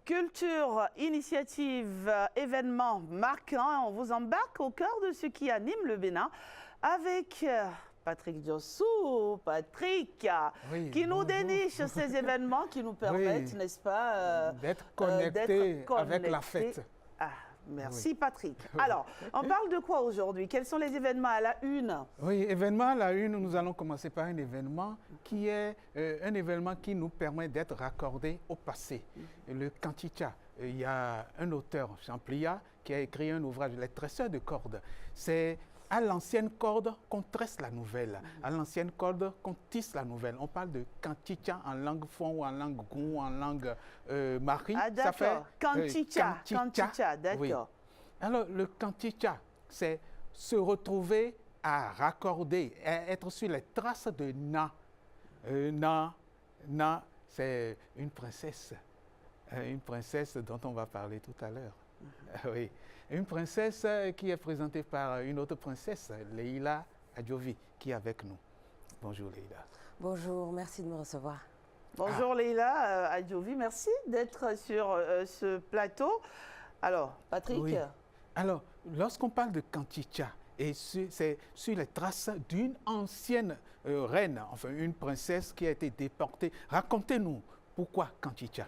Culture, initiative, événement marquant, on vous embarque au cœur de ce qui anime le Bénin avec Patrick Diossou, Patrick, qui nous déniche ces événements qui nous permettent, n'est-ce pas, d'être connectés avec la fête. Ah, merci Patrick. Alors, on parle de quoi aujourd'hui? Quels sont les événements à la une? Oui, événement à la une, nous allons commencer par un événement qui est un événement qui nous permet d'être raccordés au passé. Le Kanchicha. Il y a un auteur, Champlia, qui a écrit un ouvrage, Les tresseurs de cordes. C'est à l'ancienne corde qu'on tresse la nouvelle, à l'ancienne corde qu'on tisse la nouvelle. On parle de Kanchicha en langue fon ou en langue goût, en langue mari. Ah d'accord, Kanchicha, d'accord. Oui. Alors le Kanchicha, c'est se retrouver à raccorder, à être sur les traces de Na. Na, c'est une princesse dont on va parler tout à l'heure. Oui. Une princesse qui est présentée par une autre princesse, Leila Adjovi, qui est avec nous. Bonjour Leila. Bonjour, merci de me recevoir. Bonjour Leila Adjovi, merci d'être sur ce plateau. Alors, Patrick. Oui. Alors, lorsqu'on parle de Kanchicha, c'est sur les traces d'une ancienne reine, enfin une princesse qui a été déportée. Racontez-nous, pourquoi Kanchicha?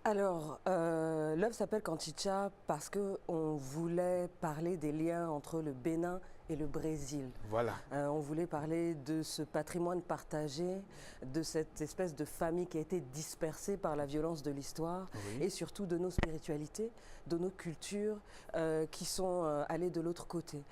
Alors, l'œuvre s'appelle Kanchicha parce qu'on voulait parler des liens entre le Bénin et le Brésil. Voilà. On voulait parler de ce patrimoine partagé, de cette espèce de famille qui a été dispersée par la violence de l'histoire, oui, et surtout de nos spiritualités, de nos cultures qui sont allées de l'autre côté.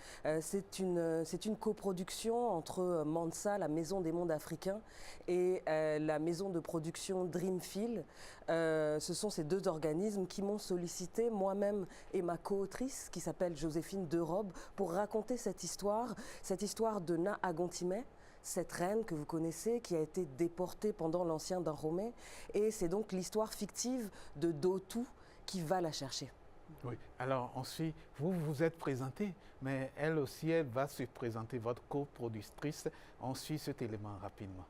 C'est une coproduction entre Mansa, la Maison des mondes africains, et la maison de production Dreamfield. Ce sont ces deux organismes qui m'ont sollicité, moi-même et ma co-autrice, qui s'appelle Joséphine Derobe, pour raconter cette histoire de Na Agontime, cette reine que vous connaissez, qui a été déportée pendant l'Ancien Dahomey. Et c'est donc l'histoire fictive de Dotou qui va la chercher. Oui, alors ensuite, vous vous êtes présentée, mais elle aussi, elle va se présenter, votre coproductrice. On suit cet élément rapidement.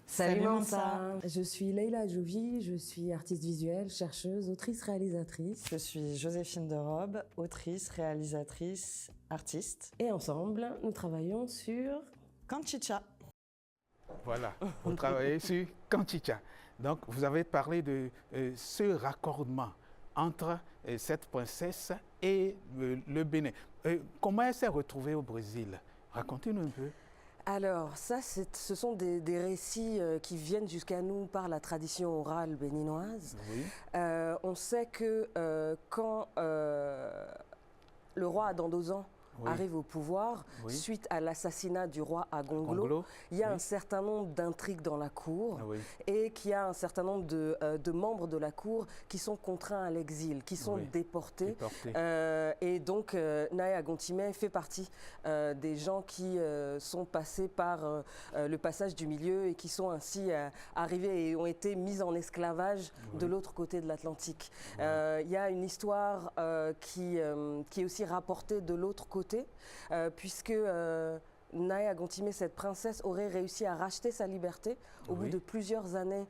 Salut Mansa. Je suis Leila Adjovi, je suis artiste visuelle, chercheuse, autrice, réalisatrice. Je suis Joséphine Derobe, autrice, réalisatrice, artiste. Et ensemble, nous travaillons sur Kanchicha. Voilà, vous travaillez sur Kanchicha. Donc, vous avez parlé de ce raccordement entre cette princesse et le Bénin. Comment elle s'est retrouvée au Brésil? Racontez-nous un peu. Alors, ce sont des récits qui viennent jusqu'à nous par la tradition orale béninoise. Oui. On sait que quand le roi Adandozan arrive au pouvoir, suite à l'assassinat du roi Agonglo, il y a un certain nombre d'intrigues dans la cour et qu'il y a un certain nombre de membres de la cour qui sont contraints à l'exil, qui sont déportés. Et donc, Naé Agontime fait partie des gens qui sont passés par le passage du milieu et qui sont ainsi arrivés et ont été mis en esclavage de l'autre côté de l'Atlantique. Il y a une histoire qui est aussi rapportée de l'autre côté, puisque Naé Agontime, cette princesse, aurait réussi à racheter sa liberté au bout de plusieurs années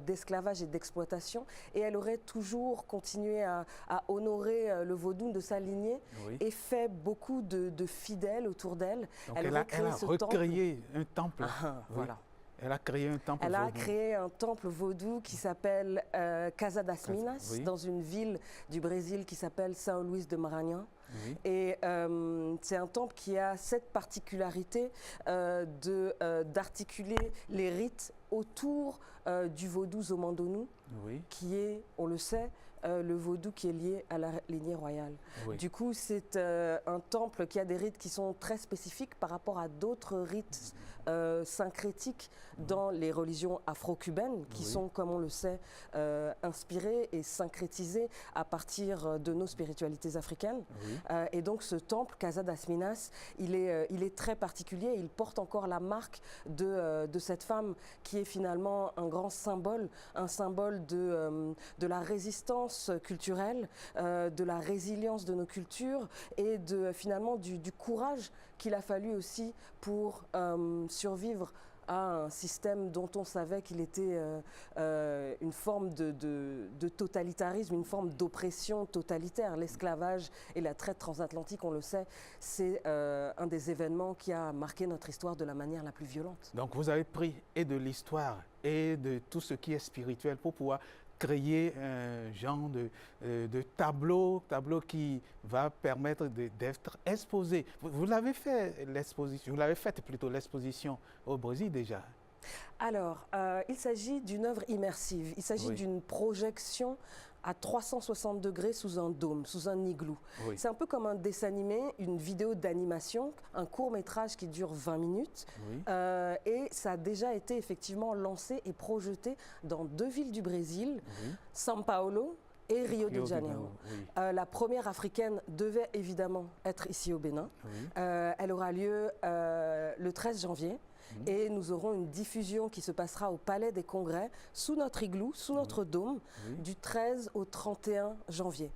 d'esclavage et d'exploitation, et elle aurait toujours continué à honorer le vaudou de sa lignée et fait beaucoup de fidèles autour d'elle. Elle a recréé un temple. Voilà. Elle a créé un temple vaudou. Elle a créé un temple vaudou qui s'appelle Casa das Minas, dans une ville du Brésil qui s'appelle São Luís de Maranhão. Et c'est un temple qui a cette particularité d'articuler les rites autour du vaudou Zomandonu, qui est, on le sait, le vaudou qui est lié à la lignée royale. Du coup, c'est un temple qui a des rites qui sont très spécifiques par rapport à d'autres rites syncrétiques dans les religions afro-cubaines, qui sont, comme on le sait, inspirées et syncrétisées à partir de nos spiritualités africaines. Et donc, ce temple, Casa das Minas, il est très particulier. Il porte encore la marque de cette femme qui est finalement un grand symbole, un symbole de la résistance, d'excellence culturelle, de la résilience de nos cultures et finalement du courage qu'il a fallu aussi pour survivre à un système dont on savait qu'il était une forme de totalitarisme, une forme d'oppression totalitaire. L'esclavage et la traite transatlantique, on le sait, c'est un des événements qui a marqué notre histoire de la manière la plus violente. Donc vous avez pris et de l'histoire et de tout ce qui est spirituel pour pouvoir créer un genre de tableau qui va permettre d'être exposé. Vous l'avez fait, l'exposition, vous l'avez faite plutôt l'exposition au Brésil déjà. Alors, il s'agit d'une œuvre immersive, il s'agit d'une projection à 360 degrés sous un dôme, sous un igloo. Oui. C'est un peu comme un dessin animé, une vidéo d'animation, un court-métrage qui dure 20 minutes. Oui. Et ça a déjà été effectivement lancé et projeté dans 2 villes du Brésil, São Paulo et Rio de Janeiro. La première africaine devait évidemment être ici au Bénin. Elle aura lieu le 13 janvier. Et nous aurons une diffusion qui se passera au Palais des Congrès, sous notre igloo, sous notre dôme, du 13 au 31 janvier.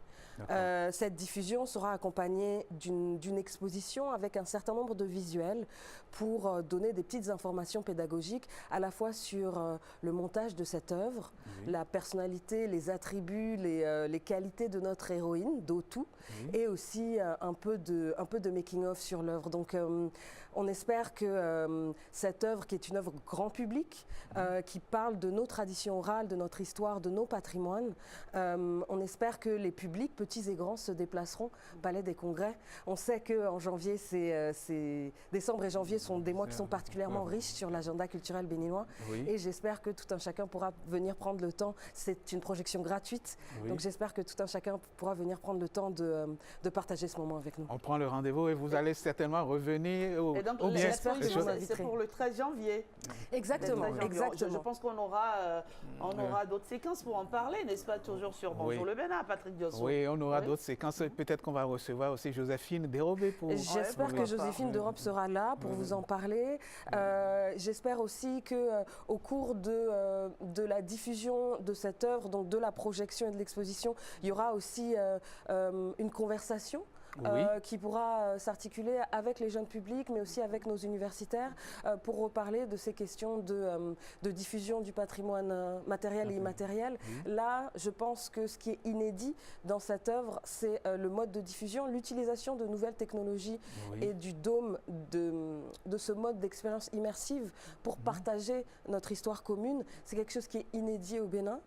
Cette diffusion sera accompagnée d'une exposition avec un certain nombre de visuels pour donner des petites informations pédagogiques à la fois sur le montage de cette œuvre, la personnalité, les attributs, les qualités de notre héroïne, Dotou, et aussi un peu de making-of sur l'œuvre. Donc on espère que cette œuvre, qui est une œuvre grand public, qui parle de nos traditions orales, de notre histoire, de nos patrimoines, on espère que les publics, petits et grands, se déplaceront au Palais des Congrès. On sait qu'en janvier, décembre et janvier sont des mois qui sont particulièrement riches sur l'agenda culturel béninois. Et j'espère que tout un chacun pourra venir prendre le temps. C'est une projection gratuite, donc j'espère que tout un chacun pourra venir prendre le temps de partager ce moment avec nous. On prend le rendez-vous et vous allez certainement revenir et donc, c'est pour le 13 janvier. Exactement, exactement. Je pense qu'on aura, d'autres séquences pour en parler, n'est-ce pas, toujours sur Bonjour le Bénin, Patrick Diosso. Oui, on aura d'autres séquences. Peut-être qu'on va recevoir aussi Joséphine Dérobé. J'espère que Joséphine d'Europe sera là pour vous en parler. J'espère aussi qu'au cours de la diffusion de cette œuvre, donc de la projection et de l'exposition, il y aura aussi une conversation. Qui pourra s'articuler avec les jeunes publics, mais aussi avec nos universitaires, pour reparler de ces questions de diffusion du patrimoine matériel et immatériel. Là, je pense que ce qui est inédit dans cette œuvre, c'est le mode de diffusion, l'utilisation de nouvelles technologies et du dôme, de ce mode d'expérience immersive pour partager notre histoire commune. C'est quelque chose qui est inédit au Bénin.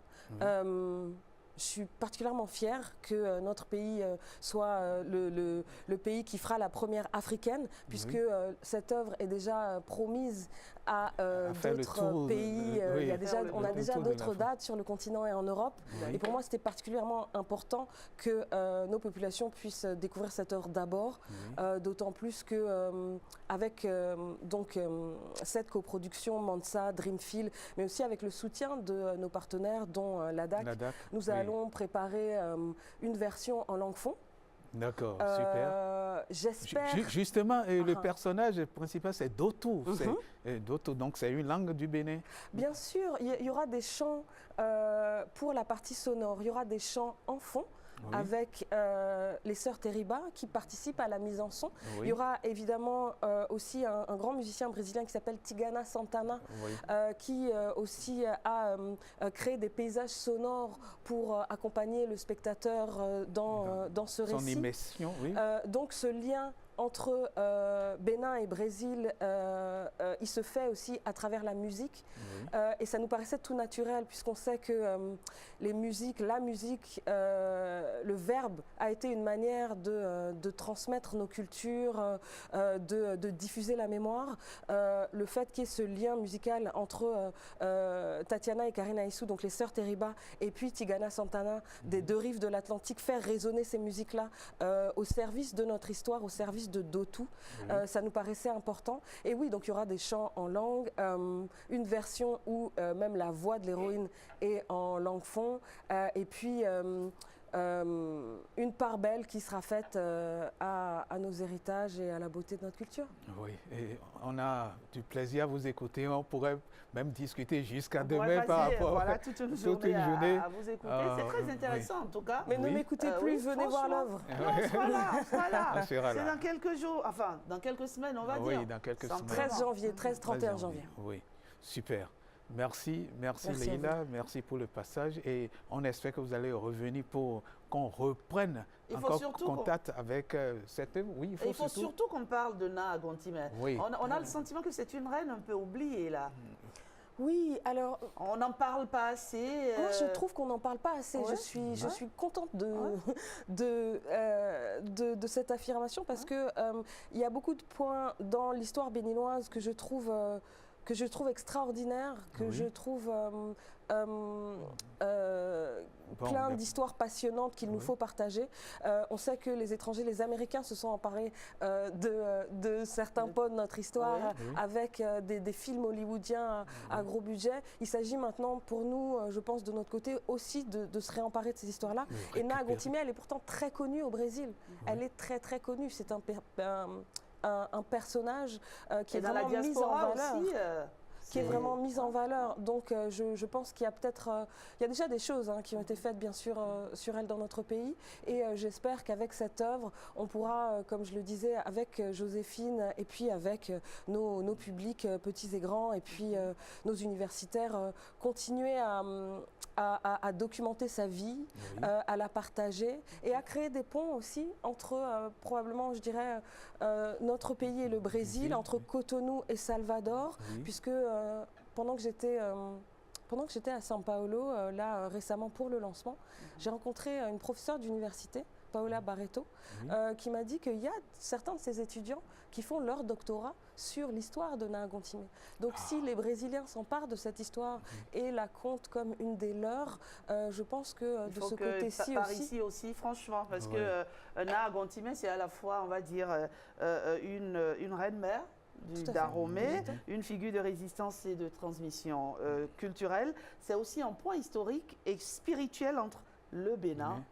Je suis particulièrement fière que notre pays soit le pays qui fera la première africaine, puisque cette œuvre est déjà promise à d'autres pays. On a déjà d'autres dates sur le continent et en Europe. Et pour moi, c'était particulièrement important que nos populations puissent découvrir cette œuvre d'abord, d'autant plus que avec cette coproduction Mansa, Dreamfield, mais aussi avec le soutien de nos partenaires, dont l'ADAC, nous allons préparer une version en langue fon. D'accord, super. J'espère. Justement, le personnage principal, c'est Dotou. Dotou, donc c'est une langue du Bénin. Bien sûr, il y aura des chants pour la partie sonore. Il y aura des chants en fond. Avec les sœurs Teriba qui participent à la mise en son. Il y aura évidemment aussi un grand musicien brésilien qui s'appelle Tigana Santana, qui aussi a créé des paysages sonores pour accompagner le spectateur dans ce récit. Son immersion, donc ce lien entre Bénin et Brésil, il se fait aussi à travers la musique. Et ça nous paraissait tout naturel, puisqu'on sait que la musique, le verbe a été une manière de transmettre nos cultures, de diffuser la mémoire. Le fait qu'il y ait ce lien musical entre Tatiana et Karina Issou, donc les sœurs Teriba, et puis Tigana Santana, des 2 rives de l'Atlantique, faire résonner ces musiques-là au service de notre histoire, au service de Dotou, ça nous paraissait important. Et oui, donc il y aura des chants en langue, une version où même la voix de l'héroïne est en langue fon, et puis une part belle qui sera faite à nos héritages et à la beauté de notre culture. Oui, et on a du plaisir à vous écouter. On pourrait même discuter jusqu'à On pourrait demain par passer, rapport voilà, toute une journée à vous écouter. C'est très oui. intéressant en tout cas. Mais ne Oui. m'écoutez plus, Oui, venez voir franchement. l'œuvre. Non, on sera là, on sera là. On sera C'est là. dans quelques jours, enfin dans quelques semaines on va dire. Oui, dans quelques Sans semaines. 13 janvier, 13-31 janvier. Oui, super. Merci Merci à Leïla, merci pour le passage et on espère que vous allez revenir pour qu'on reprenne Il faut encore surtout contact avec cette œuvre. Oui, Et il faut surtout qu'on parle de Na Gontime. Oui. On a le sentiment que c'est une reine un peu oubliée là. Oui, alors On n'en parle pas assez. moi je trouve qu'on n'en parle pas assez. Ouais. Je suis contente de cette affirmation parce que il y a beaucoup de points dans l'histoire béninoise que je trouve extraordinaires, que Oui. je trouve Bon, plein ben, d'histoires passionnantes qu'il nous Oui. faut partager. On sait que les étrangers, les Américains se sont emparés de certains pans de notre histoire Oui. avec des films hollywoodiens à gros budget. Il s'agit maintenant pour nous, je pense, de notre côté aussi de se réemparer de ces histoires-là. de Et Na récupérer. Gontime, elle est pourtant très connue au Brésil. Elle est très très connue. C'est un personnage qui Et est dans la vraiment mis en diaspora valeur. aussi. Qui est vraiment mise en valeur. Donc je pense qu'il y a peut-être, il y a déjà des choses qui ont été faites bien sûr sur elle dans notre pays et j'espère qu'avec cette œuvre, on pourra, comme je le disais, avec Joséphine et puis avec nos publics petits et grands et puis nos universitaires, continuer à documenter sa vie, Oui. à la partager et à créer des ponts aussi entre probablement, je dirais, notre pays et le Brésil, Brésil, entre oui. Cotonou et Salvador, Oui. puisque pendant que j'étais à São Paulo, récemment pour le lancement, j'ai rencontré une professeure d'université, Paola Barreto, Oui. qui m'a dit qu'il y a certains de ses étudiants qui font leur doctorat sur l'histoire de Na Gontime. Donc si les Brésiliens s'emparent de cette histoire et la comptent comme une des leurs, je pense que Il de faut ce que côté-ci par aussi... ici aussi, franchement, parce Ouais. que Na Gontime, c'est à la fois, on va dire, une reine-mère Tout à fait. d'Aromé, Tout à une figure de résistance et de transmission culturelle. C'est aussi un point historique et spirituel entre le Bénin Oui.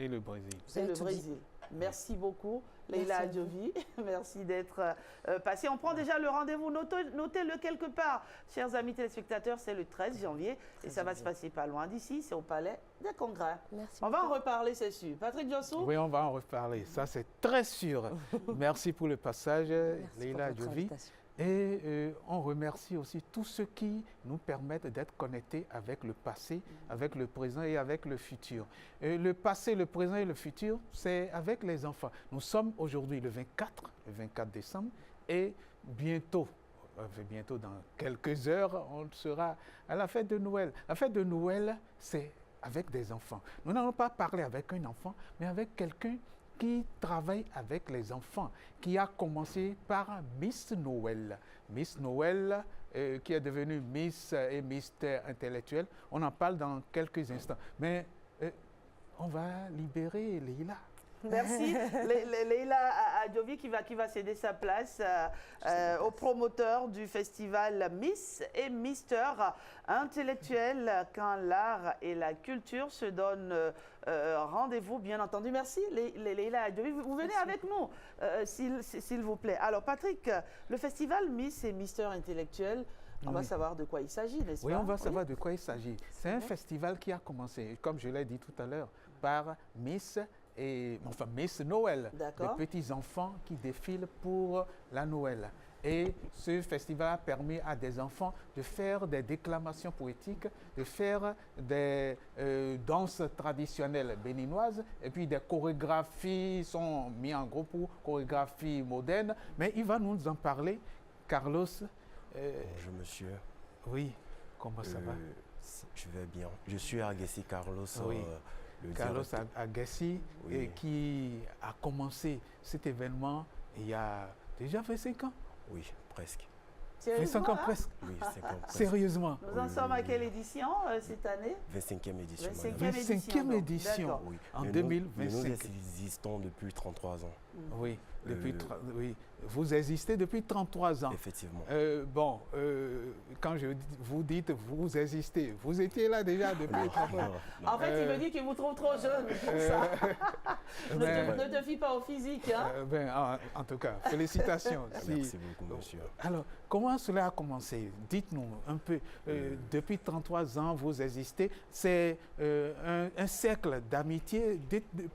Et le Brésil. Vous et avez le tout dit. Brésil. Merci beaucoup, Merci Leïla à vous. Adjovi. Merci d'être passée. On prend déjà le rendez-vous, notez-le quelque part. Chers amis téléspectateurs, c'est le 13 janvier et ça va se passer pas loin d'ici, c'est au Palais des Congrès. Merci On va en beaucoup. reparler, c'est sûr. Patrick Diossou, Oui, on va en reparler. Ça, c'est très sûr. Merci pour le passage, Merci pour Leïla votre Adjovi. invitation. Et on remercie aussi tous ceux qui nous permettent d'être connectés avec le passé, avec le présent et avec le futur. Et le passé, le présent et le futur, c'est avec les enfants. Nous sommes aujourd'hui le 24 décembre, et bientôt dans quelques heures, on sera à la fête de Noël. La fête de Noël, c'est avec des enfants. Nous n'allons pas parler avec un enfant, mais avec quelqu'un qui travaille avec les enfants, qui a commencé par Miss Noël. Miss Noël, qui est devenue Miss et Mister intellectuel. On en parle dans quelques instants. Mais on va libérer Leïla. merci. Leïla Adjovi qui va céder sa place au promoteur du festival Miss et Mister intellectuel quand l'art et la culture se donnent rendez-vous, bien entendu. Merci Leïla Adjovi. Vous venez avec nous, s'il vous plaît. Alors Patrick, le festival Miss et Mister intellectuel, on va Oui. savoir de quoi il s'agit, n'est-ce pas? Oui, on va savoir de quoi il s'agit. C'est un festival qui a commencé, comme je l'ai dit tout à l'heure, par Miss Noël, D'accord. des petits-enfants qui défilent pour la Noël. Et ce festival a permis à des enfants de faire des déclamations poétiques, de faire des danses traditionnelles béninoises, et puis des chorégraphies sont mises en groupe pour chorégraphies modernes. Mais il va nous en parler. Carlos, Bonjour monsieur. oui, comment ça va? Je vais bien. Je suis Agassi Carlos, Oui. le Carlos directeur. Agassi, Oui. qui a commencé cet événement il y a déjà 25 ans. Oui, presque. 25 ans hein? presque. Oui, 5 ans presque. Sérieusement. Nous en sommes à quelle édition cette année? 25e édition. 25e madame. 25e donc. édition. D'accord. Oui. En Mais 2025. Nous existons depuis 33 ans. Oui, oui. Vous existez depuis 33 ans. Effectivement. Quand vous dites vous existez, vous étiez là déjà depuis 33 ans. En fait, il me dit qu'il vous trouve trop jeune pour ça. Ne te fie pas au physique. Hein? En tout cas, félicitations. Merci beaucoup, monsieur. Alors, comment cela a commencé? Dites-nous un peu. Depuis 33 ans, vous existez. C'est un cercle d'amitié.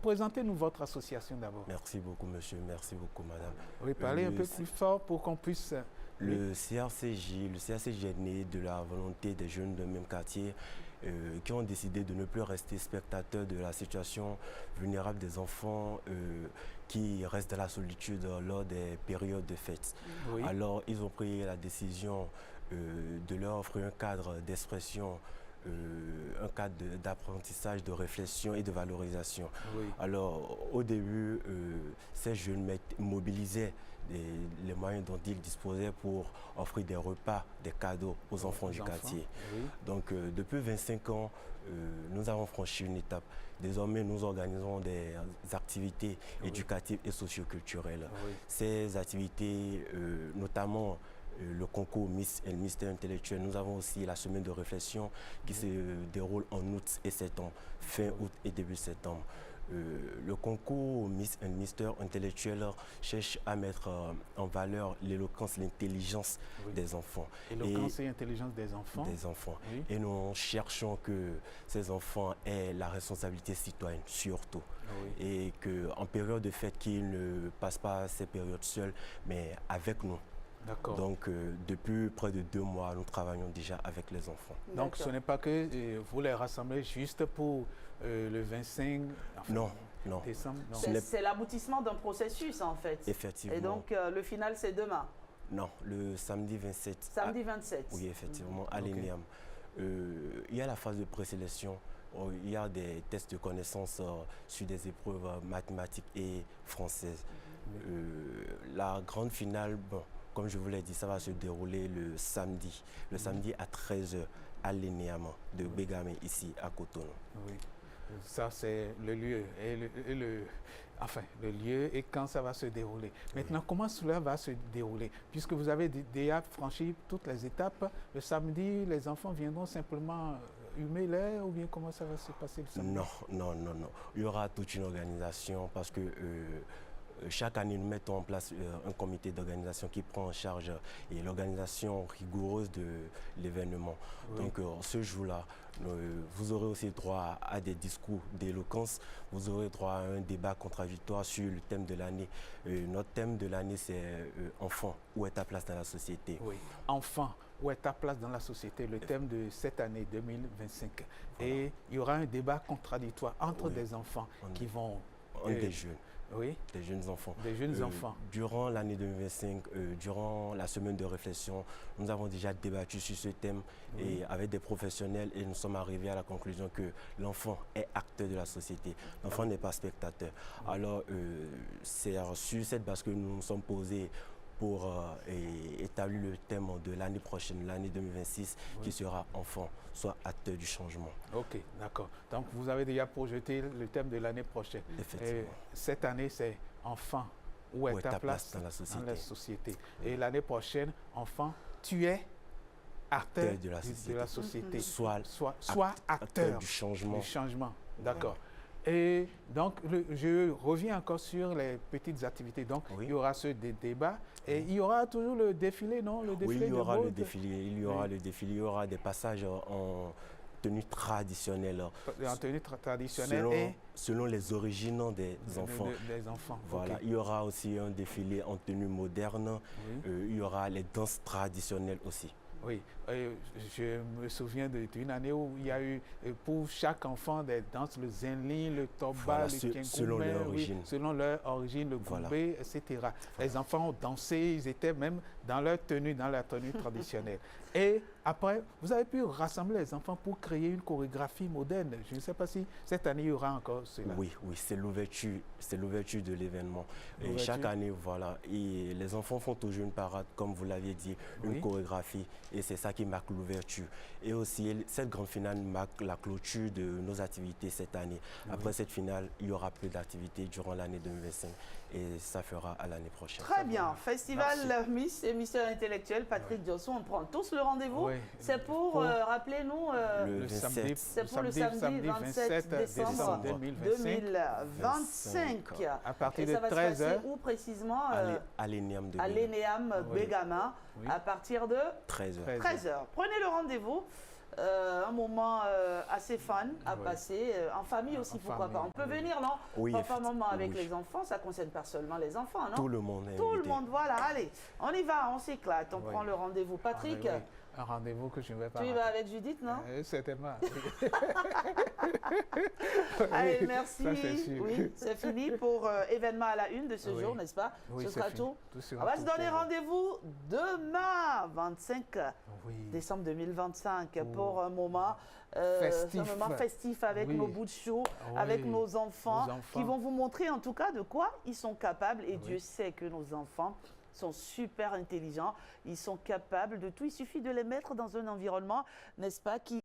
Présentez-nous votre association d'abord. Merci beaucoup, monsieur. Merci beaucoup, madame. Oui, parlez un peu plus fort pour qu'on puisse... Le CRCJ est né de la volonté des jeunes de même quartier qui ont décidé de ne plus rester spectateurs de la situation vulnérable des enfants qui restent dans la solitude lors des périodes de fête. Oui. Alors, ils ont pris la décision de leur offrir un cadre d'expression, un cadre d'apprentissage, de réflexion et de valorisation. Oui. Alors, au début, ces jeunes mobilisaient les moyens dont ils disposaient pour offrir des repas, des cadeaux aux enfants du quartier. Oui. Donc, depuis 25 ans, nous avons franchi une étape. Désormais, nous organisons des activités éducatives et socioculturelles. Oui. Ces activités, notamment le concours Miss et le Mystère intellectuel. Nous avons aussi la semaine de réflexion qui se déroule en août et septembre, fin août et début septembre. Le concours Miss et Mystère intellectuel cherche à mettre en valeur l'éloquence, l'intelligence des enfants. Éloquence et intelligence des enfants. Des enfants. Oui. Et nous cherchons que ces enfants aient la responsabilité citoyenne, surtout. Oui. Et qu'en période de fête, qu'ils ne passent pas ces périodes seuls, mais avec nous. Donc, depuis près de 2 mois, nous travaillons déjà avec les enfants. Donc, ce n'est pas que vous les rassemblez juste pour le 25 décembre. C'est l'aboutissement d'un processus, en fait. Effectivement. Et donc, le final, c'est demain. Non, le samedi 27. Samedi 27. Oui, effectivement, à l'ENIAM. Il y a la phase de présélection. Il y a des tests de connaissances sur des épreuves mathématiques et françaises. La grande finale, comme je vous l'ai dit, ça va se dérouler le samedi à 13h à l'ENIAM de Bégamé, ici à Cotonou. Oui, ça c'est le lieu le lieu et quand ça va se dérouler. Maintenant, comment cela va se dérouler? Puisque vous avez déjà franchi toutes les étapes, le samedi, les enfants viendront simplement humer l'air ou bien comment ça va se passer le samedi? Non. Il y aura toute une organisation parce que chaque année, nous mettons en place un comité d'organisation qui prend en charge l'organisation rigoureuse de l'événement. Oui. Donc, ce jour-là, vous aurez aussi droit à des discours d'éloquence. Vous aurez droit à un débat contradictoire sur le thème de l'année. Notre thème de l'année, c'est « Enfant, où est ta place dans la société ?» Oui, enfant. Où est ta place dans la société, le thème de cette année 2025. Voilà. Et il y aura un débat contradictoire entre des enfants qui vont... des jeunes. Oui. Des jeunes enfants. Des jeunes enfants. Durant l'année 2025, durant la semaine de réflexion, nous avons déjà débattu sur ce thème et avec des professionnels et nous sommes arrivés à la conclusion que l'enfant est acteur de la société. L'enfant n'est pas spectateur. Alors, c'est sur cette base que nous nous sommes posés pour établir le thème de l'année prochaine, l'année 2026, qui sera enfant, soit acteur du changement. Ok, d'accord. Donc, vous avez déjà projeté le thème de l'année prochaine. Effectivement. Et cette année, c'est enfant, où est ta place dans la société. Et l'année prochaine, enfant, tu es acteur de la société. Soit acteur du changement. D'accord. Et donc, je reviens encore sur les petites activités. Donc, il y aura ce débat et il y aura toujours le défilé, non? Le défilé il y aura le défilé. Il y aura des passages en tenue traditionnelle. En tenue traditionnelle selon les origines des enfants. Des enfants. Voilà. Okay. Il y aura aussi un défilé en tenue moderne. Il y aura les danses traditionnelles aussi. Oui, je me souviens d'une année où il y a eu pour chaque enfant des danses, le zinli, le toba, le kinkoumé, selon leur origine. Selon leur origine, le goubé, etc. Voilà. Les enfants ont dansé, ils étaient même dans leur tenue traditionnelle. Et après, vous avez pu rassembler les enfants pour créer une chorégraphie moderne. Je ne sais pas si cette année, il y aura encore cela. Oui, c'est l'ouverture de l'événement. Et L'ouverture. chaque année, voilà, et les enfants font toujours une parade, comme vous l'aviez dit, une Oui. chorégraphie, et c'est ça qui marque l'ouverture. Et aussi, cette grande finale marque la clôture de nos activités cette année. Après cette finale, il y aura plus d'activités durant l'année 2025, et ça fera à l'année prochaine. Très bien. Festival Miss et Mystère intellectuel, Patrick Diosso, on prend tous le rendez-vous. Oui. C'est pour, rappelez-nous, Le samedi, 27, c'est pour le samedi 27 décembre 2025. À partir Et de ça va se 13 passer h. où précisément à l'ENEAM de à Bénin. l'ENEAM Oui. Begama, Oui. à partir de 13 h. 13 h. Prenez le rendez-vous. Un moment assez fun à Oui. passer, en famille aussi, pourquoi famille, pas. On peut oui. venir, non? Oui, Papa, maman avec oui. les enfants, ça ne concerne pas seulement les enfants, non? Tout le monde est Tout le invité. monde, voilà, allez, on y va, on s'éclate, on Oui. prend le rendez-vous. Patrick, Oui, oui. Un rendez-vous que je ne vais pas tu y rater. vas avec Judith, non? Certainement. Allez, Oui, merci. ça, c'est sûr. Oui, c'est fini pour événement à la une de ce Oui. jour, n'est-ce pas? Oui, Ce c'est sera fini. tout. Tout sera On va tout se donner pour vous. rendez-vous demain, 25 Oui. décembre 2025, Oh. pour un moment Festif. un moment festif avec Oui. nos bouts de chou, Oui. avec nos enfants, Nos enfants. qui vont vous montrer en tout cas de quoi ils sont capables. Et Oui. Dieu sait que nos enfants sont super intelligents, ils sont capables de tout. Il suffit de les mettre dans un environnement, n'est-ce pas, qui...